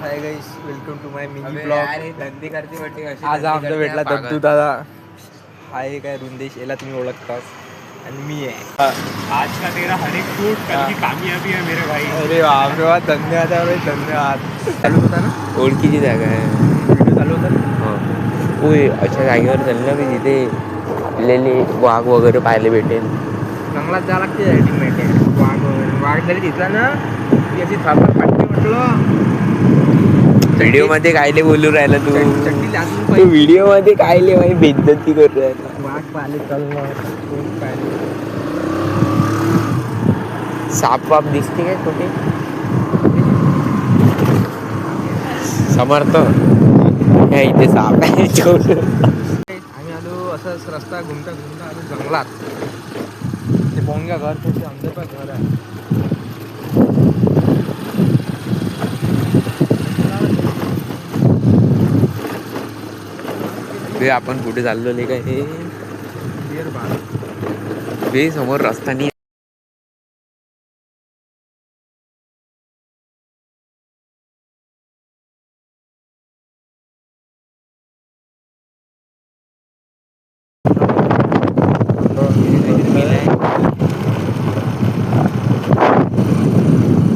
High guys, welcome to my mini अबे blog. यार, हे धंदे करते वाटते अशी आज धंदे आमचा करते भेटला हा पागल. दत्तू दादा. हाय काय रुंदेश, याला तुम्ही ओळखताच. आणि मी आहे. आज का तेरा हर एक फूट कल की कामयाबी है मेरे भाई. अरे बाप रे बाप, धन्यवाद भाई, धन्यवाद. चालू होता ना, ओळखीची जागा आहे. व्हिडिओ चालू होता ना. हो अशा जागेवर चाललं ना की जिथे लेले वाघ वगैरे पाहायला भेटेल. जंगलात जा लागते एडिटिंग माहिती वाघ वगैरे. वाघ जरी दिसला ना ती अशी थापा फाटते म्हटलं. व्हिडिओ मध्ये कायले बोलू राहिला तू? चटणी लाजून तू पाहिजे. व्हिडिओ मध्ये कायले माझी बेइज्जती करू राहिला? वाघ पाहिले चाललं पाहिले. साप वाप दिसते काय कुठे? समर्थ ह्या इथे साप आहे. आम्ही आलो असंच रस्ता घुमता घुमता आलो जंगलात. ते पोंग्या घर त्याचे आमचं पण घर आहे. बे आपण कुठे चाललो काय हे? Beer bar. बे समोर रस्ता नाही.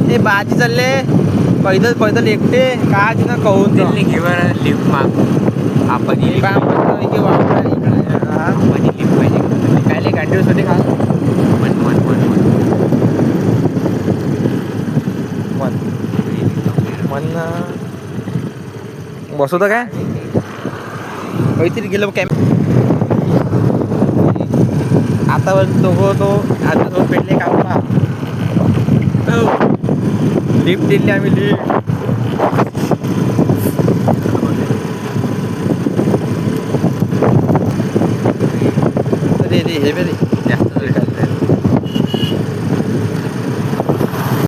ते बाजी चालले पैदल पैदल एकटे का ना कहून घेवर लिफ्ट माग आपण लिफ्ट पाहिजे काय कंटिन्यूस होते का? मन मन मन मन मन बसवत काय काहीतरी गेलं कॅम. आता तो आता तो पेटले का लिफ्ट दिली आम्ही लिफ्ट. हे बरे